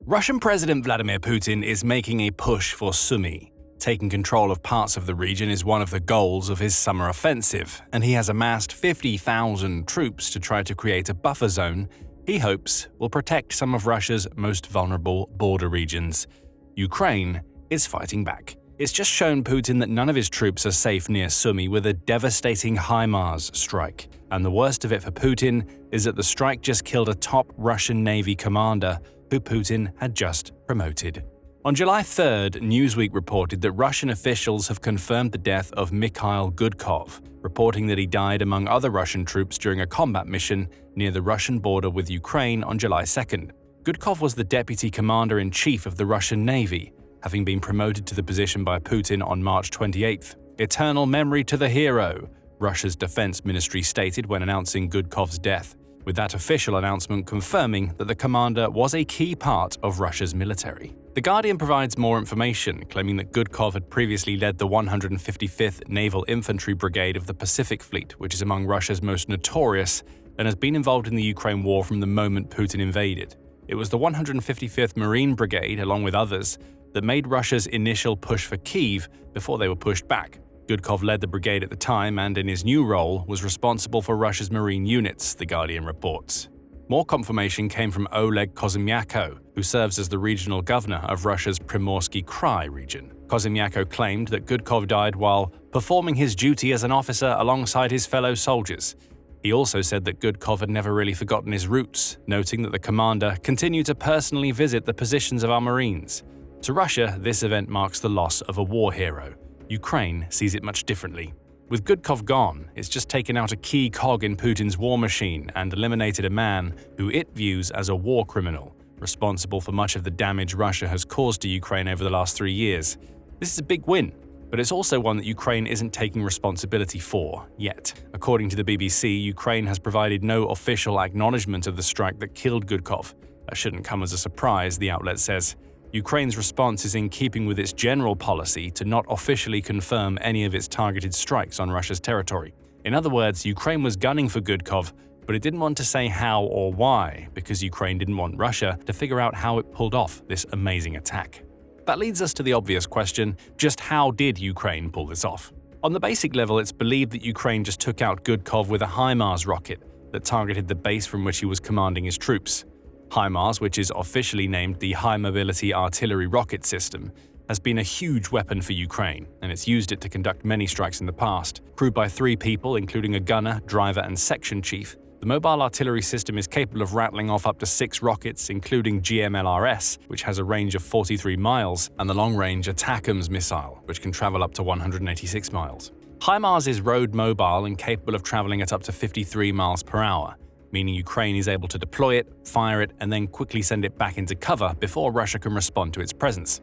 Russian President Vladimir Putin is making a push for Sumy. Taking control of parts of the region is one of the goals of his summer offensive, and he has amassed 50,000 troops to try to create a buffer zone he hopes will protect some of Russia's most vulnerable border regions. Ukraine is fighting back. It's just shown Putin that none of his troops are safe near Sumy with a devastating HIMARS strike. And the worst of it for Putin is that the strike just killed a top Russian Navy commander who Putin had just promoted. On July 3rd, Newsweek reported that Russian officials have confirmed the death of Mikhail Gudkov, reporting that he died among other Russian troops during a combat mission near the Russian border with Ukraine on July 2nd. Gudkov was the deputy commander-in-chief of the Russian Navy, having been promoted to the position by Putin on March 28th. Eternal memory to the hero, Russia's defense ministry stated when announcing Gudkov's death, with that official announcement confirming that the commander was a key part of Russia's military. The Guardian provides more information, claiming that Gudkov had previously led the 155th Naval Infantry Brigade of the Pacific Fleet, which is among Russia's most notorious and has been involved in the Ukraine war from the moment Putin invaded. It was the 155th Marine Brigade, along with others, that made Russia's initial push for Kyiv before they were pushed back. Gudkov led the brigade at the time and, in his new role, was responsible for Russia's marine units, The Guardian reports. More confirmation came from Oleg Kozymyako, who serves as the regional governor of Russia's Primorsky Krai region. Kozymyako claimed that Gudkov died while performing his duty as an officer alongside his fellow soldiers. He also said that Gudkov had never really forgotten his roots, noting that the commander continued to personally visit the positions of our Marines. To Russia, this event marks the loss of a war hero. Ukraine sees it much differently. With Gudkov gone, it's just taken out a key cog in Putin's war machine and eliminated a man who it views as a war criminal, responsible for much of the damage Russia has caused to Ukraine over the last 3 years. This is a big win, but it's also one that Ukraine isn't taking responsibility for, yet. According to the BBC, Ukraine has provided no official acknowledgement of the strike that killed Gudkov. That shouldn't come as a surprise, the outlet says. Ukraine's response is in keeping with its general policy to not officially confirm any of its targeted strikes on Russia's territory. In other words, Ukraine was gunning for Gudkov, but it didn't want to say how or why, because Ukraine didn't want Russia to figure out how it pulled off this amazing attack. That leads us to the obvious question: just how did Ukraine pull this off? On the basic level, it's believed that Ukraine just took out Gudkov with a HIMARS rocket that targeted the base from which he was commanding his troops. HIMARS, which is officially named the High Mobility Artillery Rocket System, has been a huge weapon for Ukraine, and it's used it to conduct many strikes in the past. Crewed by 3 people, including a gunner, driver, and section chief, the mobile artillery system is capable of rattling off up to 6 rockets, including GMLRS, which has a range of 43 miles, and the long-range ATACMS missile, which can travel up to 186 miles. HIMARS is road mobile and capable of traveling at up to 53 miles per hour, meaning Ukraine is able to deploy it, fire it, and then quickly send it back into cover before Russia can respond to its presence.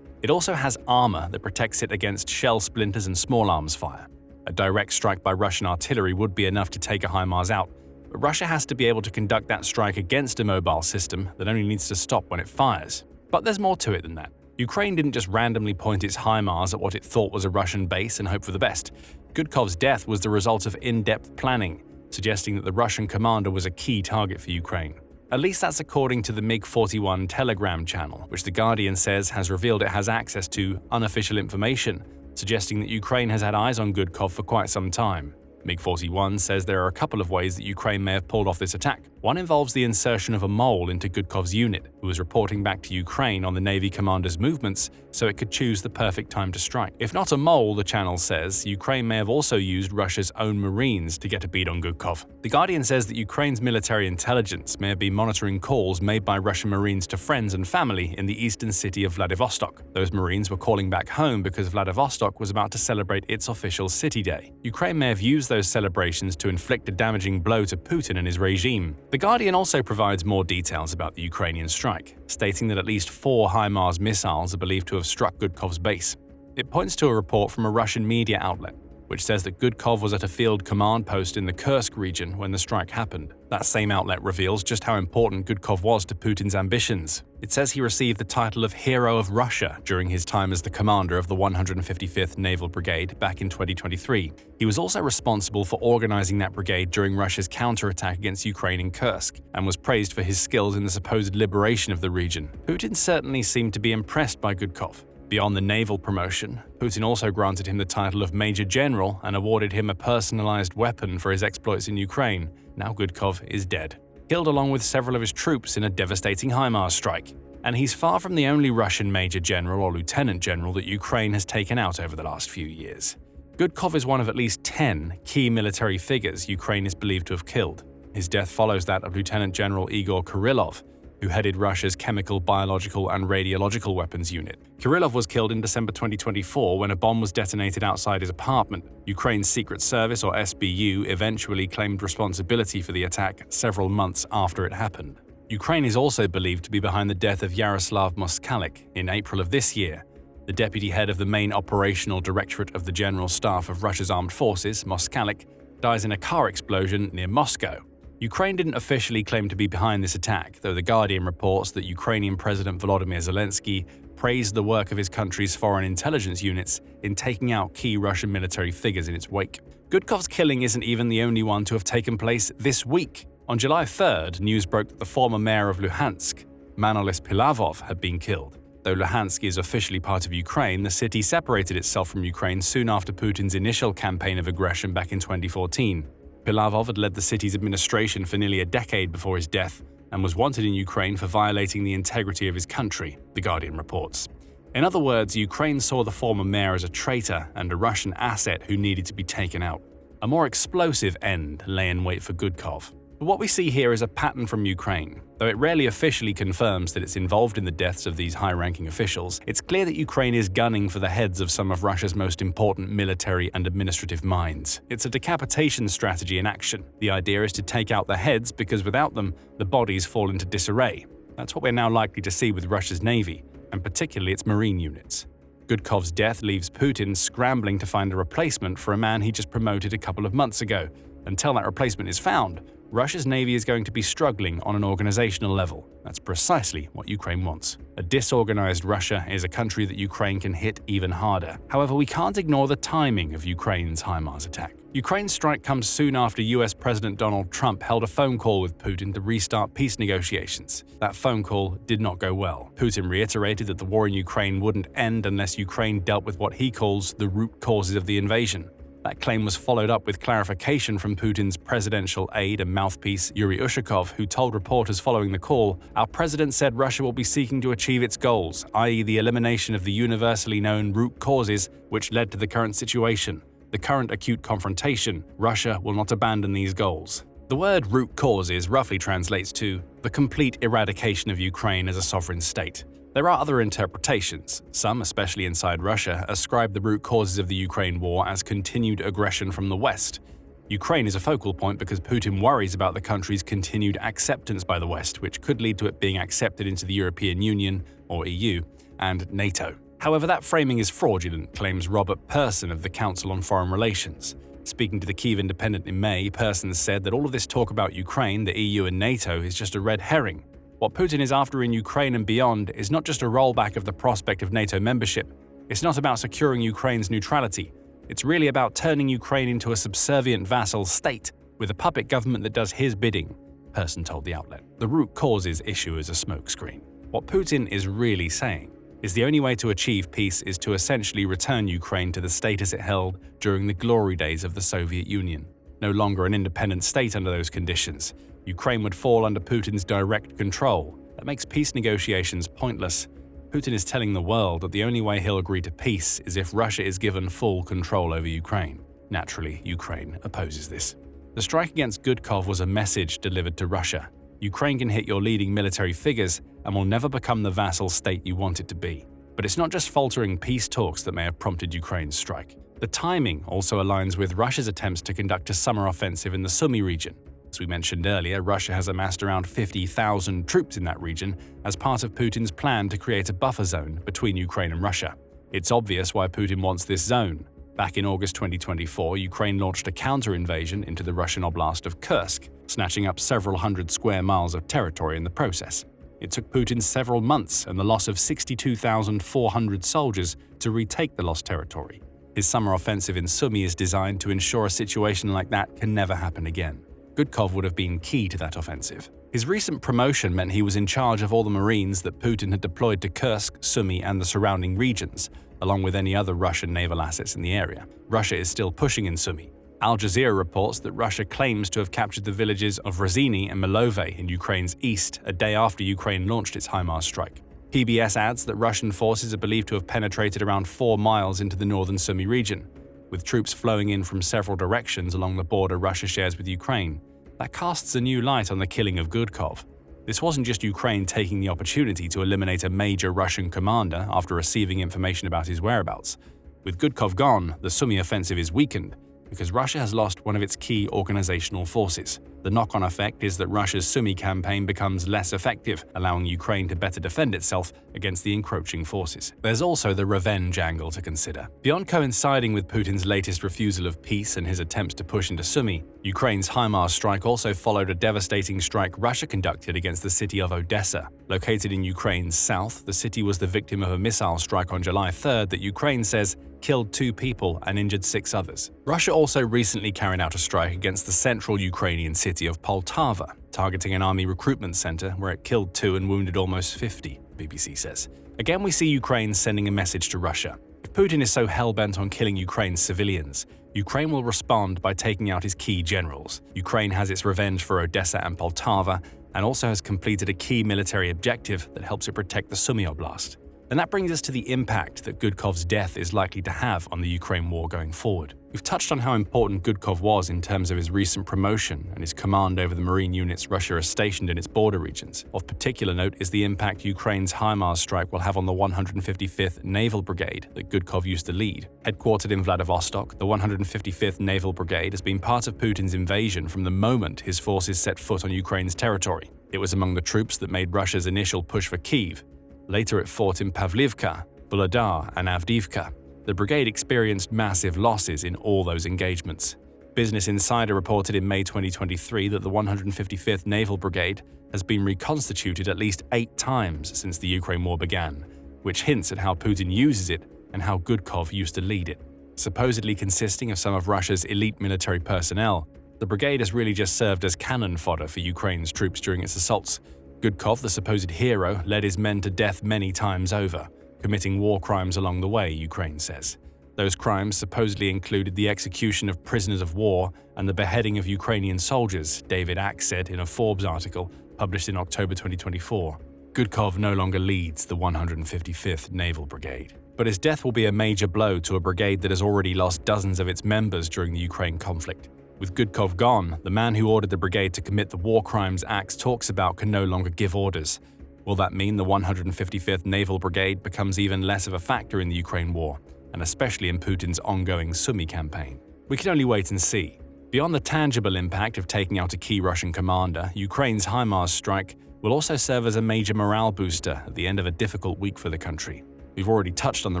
It also has armor that protects it against shell splinters and small arms fire. A direct strike by Russian artillery would be enough to take a HIMARS out, but Russia has to be able to conduct that strike against a mobile system that only needs to stop when it fires. But there's more to it than that. Ukraine didn't just randomly point its HIMARS at what it thought was a Russian base and hope for the best. Gudkov's death was the result of in-depth planning, suggesting that the Russian commander was a key target for Ukraine. At least that's according to the MiG-41 Telegram channel, which The Guardian says has revealed it has access to unofficial information, suggesting that Ukraine has had eyes on Gudkov for quite some time. MiG-41 says there are a couple of ways that Ukraine may have pulled off this attack. One involves the insertion of a mole into Gudkov's unit, who was reporting back to Ukraine on the Navy commander's movements so it could choose the perfect time to strike. If not a mole, the channel says, Ukraine may have also used Russia's own Marines to get a beat on Gudkov. The Guardian says that Ukraine's military intelligence may have been monitoring calls made by Russian Marines to friends and family in the eastern city of Vladivostok. Those Marines were calling back home because Vladivostok was about to celebrate its official city day. Ukraine may have used those celebrations to inflict a damaging blow to Putin and his regime. The Guardian also provides more details about the Ukrainian strike, stating that at least 4 HIMARS missiles are believed to have struck Gudkov's base. It points to a report from a Russian media outlet. which says that Gudkov was at a field command post in the Kursk region when the strike happened. That same outlet reveals just how important Gudkov was to Putin's ambitions. It says he received the title of Hero of Russia during his time as the commander of the 155th Naval Brigade back in 2023. He was also responsible for organizing that brigade during Russia's counterattack against Ukraine in Kursk, and was praised for his skills in the supposed liberation of the region. Putin certainly seemed to be impressed by Gudkov. Beyond the naval promotion, Putin also granted him the title of Major General and awarded him a personalized weapon for his exploits in Ukraine. Now Gudkov is dead, killed along with several of his troops in a devastating HIMARS strike. And he's far from the only Russian Major General or Lieutenant General that Ukraine has taken out over the last few years. Gudkov is one of at least 10 key military figures Ukraine is believed to have killed. His death follows that of Lieutenant General Igor Kirillov, who headed Russia's chemical, biological, and radiological weapons unit. Kirillov was killed in December 2024 when a bomb was detonated outside his apartment. Ukraine's Secret Service, or SBU, eventually claimed responsibility for the attack several months after it happened. Ukraine is also believed to be behind the death of Yaroslav Moskalik in April of this year. The deputy head of the main operational directorate of the General Staff of Russia's Armed Forces, Moskalik, dies in a car explosion near Moscow. Ukraine didn't officially claim to be behind this attack, though The Guardian reports that Ukrainian President Volodymyr Zelensky praised the work of his country's foreign intelligence units in taking out key Russian military figures in its wake. Gudkov's killing isn't even the only one to have taken place this week. On July 3rd, news broke that the former mayor of Luhansk, Manolis Pilavov, had been killed. Though Luhansk is officially part of Ukraine, the city separated itself from Ukraine soon after Putin's initial campaign of aggression back in 2014. Pilavov had led the city's administration for nearly a decade before his death and was wanted in Ukraine for violating the integrity of his country, The Guardian reports. In other words, Ukraine saw the former mayor as a traitor and a Russian asset who needed to be taken out. A more explosive end lay in wait for Gudkov. But what we see here is a pattern from Ukraine. Though it rarely officially confirms that it's involved in the deaths of these high-ranking officials, it's clear that Ukraine is gunning for the heads of some of Russia's most important military and administrative minds. It's a decapitation strategy in action. The idea is to take out the heads because without them, the bodies fall into disarray. That's what we're now likely to see with Russia's navy, and particularly its marine units. Gudkov's death leaves Putin scrambling to find a replacement for a man he just promoted a couple of months ago. Until that replacement is found, Russia's navy is going to be struggling on an organizational level. That's precisely what Ukraine wants. A disorganized Russia is a country that Ukraine can hit even harder. However, we can't ignore the timing of Ukraine's HIMARS attack. Ukraine's strike comes soon after US President Donald Trump held a phone call with Putin to restart peace negotiations. That phone call did not go well. Putin reiterated that the war in Ukraine wouldn't end unless Ukraine dealt with what he calls the root causes of the invasion. That claim was followed up with clarification from Putin's presidential aide and mouthpiece Yuri Ushakov, who told reporters following the call, "Our president said Russia will be seeking to achieve its goals, i.e. the elimination of the universally known root causes which led to the current situation. The current acute confrontation, Russia will not abandon these goals." The word root causes roughly translates to the complete eradication of Ukraine as a sovereign state. There are other interpretations. Some, especially inside Russia, ascribe the root causes of the Ukraine war as continued aggression from the West. Ukraine is a focal point because Putin worries about the country's continued acceptance by the West, which could lead to it being accepted into the European Union, or EU, and NATO. However, that framing is fraudulent, claims Robert Persson of the Council on Foreign Relations. Speaking to the Kyiv Independent in May, Persson said that all of this talk about Ukraine, the EU and NATO is just a red herring. What Putin is after in Ukraine and beyond is not just a rollback of the prospect of NATO membership. It's not about securing Ukraine's neutrality. It's really about turning Ukraine into a subservient vassal state with a puppet government that does his bidding, Persson told the outlet. The root causes issue is a smokescreen. What Putin is really saying is the only way to achieve peace is to essentially return Ukraine to the status it held during the glory days of the Soviet Union. No longer an independent state under those conditions, Ukraine would fall under Putin's direct control. That makes peace negotiations pointless. Putin is telling the world that the only way he'll agree to peace is if Russia is given full control over Ukraine. Naturally, Ukraine opposes this. The strike against Gudkov was a message delivered to Russia. Ukraine can hit your leading military figures and will never become the vassal state you want it to be. But it's not just faltering peace talks that may have prompted Ukraine's strike. The timing also aligns with Russia's attempts to conduct a summer offensive in the Sumy region. As we mentioned earlier, Russia has amassed around 50,000 troops in that region as part of Putin's plan to create a buffer zone between Ukraine and Russia. It's obvious why Putin wants this zone. Back in August 2024, Ukraine launched a counter-invasion into the Russian oblast of Kursk, snatching up several hundred square miles of territory in the process. It took Putin several months and the loss of 62,400 soldiers to retake the lost territory. His summer offensive in Sumy is designed to ensure a situation like that can never happen again. Gudkov would have been key to that offensive. His recent promotion meant he was in charge of all the Marines that Putin had deployed to Kursk, Sumy, and the surrounding regions, along with any other Russian naval assets in the area. Russia is still pushing in Sumy. Al Jazeera reports that Russia claims to have captured the villages of Rozheny and Milove in Ukraine's east a day after Ukraine launched its HIMARS strike. PBS adds that Russian forces are believed to have penetrated around 4 miles into the northern Sumy region, with troops flowing in from several directions along the border Russia shares with Ukraine. That casts a new light on the killing of Gudkov. This wasn't just Ukraine taking the opportunity to eliminate a major Russian commander after receiving information about his whereabouts. With Gudkov gone, the Sumy offensive is weakened, because Russia has lost one of its key organizational forces. The knock-on effect is that Russia's Sumy campaign becomes less effective, allowing Ukraine to better defend itself against the encroaching forces. There's also the revenge angle to consider. Beyond coinciding with Putin's latest refusal of peace and his attempts to push into Sumy, Ukraine's HIMARS strike also followed a devastating strike Russia conducted against the city of Odessa. Located in Ukraine's south, the city was the victim of a missile strike on July 3rd that Ukraine says killed 2 people and injured 6 others. Russia also recently carried out a strike against the central Ukrainian city of Poltava, targeting an army recruitment center where it killed 2 and wounded almost 50, BBC says. Again, we see Ukraine sending a message to Russia. If Putin is so hell-bent on killing Ukraine's civilians, Ukraine will respond by taking out his key generals. Ukraine has its revenge for Odessa and Poltava, and also has completed a key military objective that helps it protect the Sumy Oblast. And that brings us to the impact that Gudkov's death is likely to have on the Ukraine war going forward. We've touched on how important Gudkov was in terms of his recent promotion and his command over the Marine units Russia has stationed in its border regions. Of particular note is the impact Ukraine's HIMARS strike will have on the 155th Naval Brigade that Gudkov used to lead. Headquartered in Vladivostok, the 155th Naval Brigade has been part of Putin's invasion from the moment his forces set foot on Ukraine's territory. It was among the troops that made Russia's initial push for Kyiv. Later it fought in Pavlivka, Vuhledar, and Avdiivka. The brigade experienced massive losses in all those engagements. Business Insider reported in May 2023 that the 155th Naval Brigade has been reconstituted at least 8 times since the Ukraine war began, which hints at how Putin uses it and how Gudkov used to lead it. Supposedly consisting of some of Russia's elite military personnel, the brigade has really just served as cannon fodder for Ukraine's troops during its assaults. Gudkov, the supposed hero, led his men to death many times over, committing war crimes along the way, Ukraine says. Those crimes supposedly included the execution of prisoners of war and the beheading of Ukrainian soldiers, David Ack said in a Forbes article published in October 2024. Gudkov no longer leads the 155th Naval Brigade. But his death will be a major blow to a brigade that has already lost dozens of its members during the Ukraine conflict. With Gudkov gone, the man who ordered the brigade to commit the war crimes Axe talks about can no longer give orders. Will that mean the 155th Naval Brigade becomes even less of a factor in the Ukraine war, and especially in Putin's ongoing Sumy campaign? We can only wait and see. Beyond the tangible impact of taking out a key Russian commander, Ukraine's HIMARS strike will also serve as a major morale booster at the end of a difficult week for the country. We've already touched on the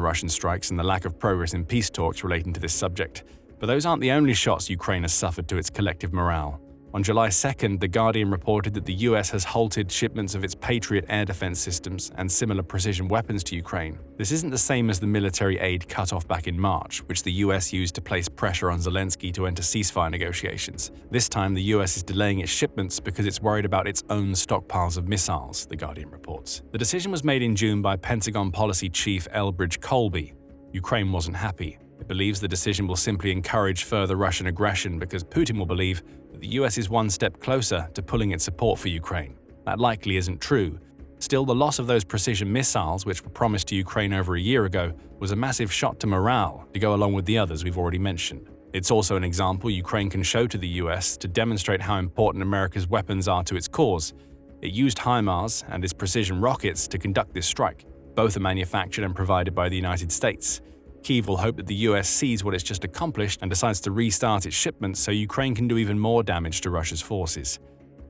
Russian strikes and the lack of progress in peace talks relating to this subject. But those aren't the only shots Ukraine has suffered to its collective morale. On July 2nd, The Guardian reported that the US has halted shipments of its Patriot air defense systems and similar precision weapons to Ukraine. This isn't the same as the military aid cut off back in March, which the US used to place pressure on Zelensky to enter ceasefire negotiations. This time, the US is delaying its shipments because it's worried about its own stockpiles of missiles, The Guardian reports. The decision was made in June by Pentagon Policy Chief Elbridge Colby. Ukraine wasn't happy. It believes the decision will simply encourage further Russian aggression because Putin will believe that the US is one step closer to pulling its support for Ukraine. That likely isn't true. Still, the loss of those precision missiles, which were promised to Ukraine over a year ago, was a massive shot to morale to go along with the others we've already mentioned. It's also an example Ukraine can show to the US to demonstrate how important America's weapons are to its cause. It used HIMARS and its precision rockets to conduct this strike. Both are manufactured and provided by the United States. Kyiv will hope that the US sees what it's just accomplished and decides to restart its shipments so Ukraine can do even more damage to Russia's forces.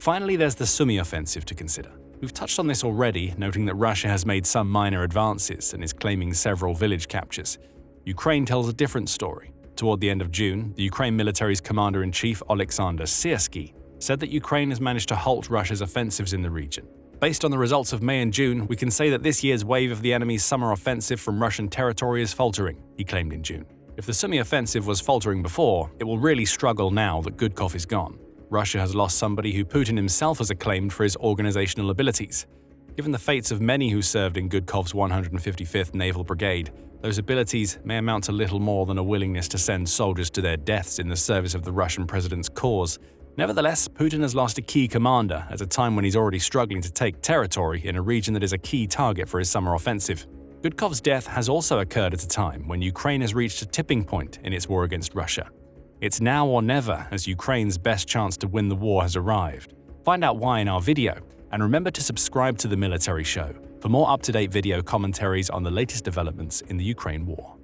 Finally, there's the Sumy offensive to consider. We've touched on this already, noting that Russia has made some minor advances and is claiming several village captures. Ukraine tells a different story. Toward the end of June, the Ukraine military's commander-in-chief Oleksandr Syrskyi said that Ukraine has managed to halt Russia's offensives in the region. Based on the results of May and June, we can say that this year's wave of the enemy's summer offensive from Russian territory is faltering, he claimed in June. If the Sumy offensive was faltering before, it will really struggle now that Gudkov is gone. Russia has lost somebody who Putin himself has acclaimed for his organizational abilities. Given the fates of many who served in Gudkov's 155th Naval Brigade, those abilities may amount to little more than a willingness to send soldiers to their deaths in the service of the Russian president's cause. Nevertheless, Putin has lost a key commander at a time when he's already struggling to take territory in a region that is a key target for his summer offensive. Gudkov's death has also occurred at a time when Ukraine has reached a tipping point in its war against Russia. It's now or never, as Ukraine's best chance to win the war has arrived. Find out why in our video, and remember to subscribe to The Military Show for more up-to-date video commentaries on the latest developments in the Ukraine war.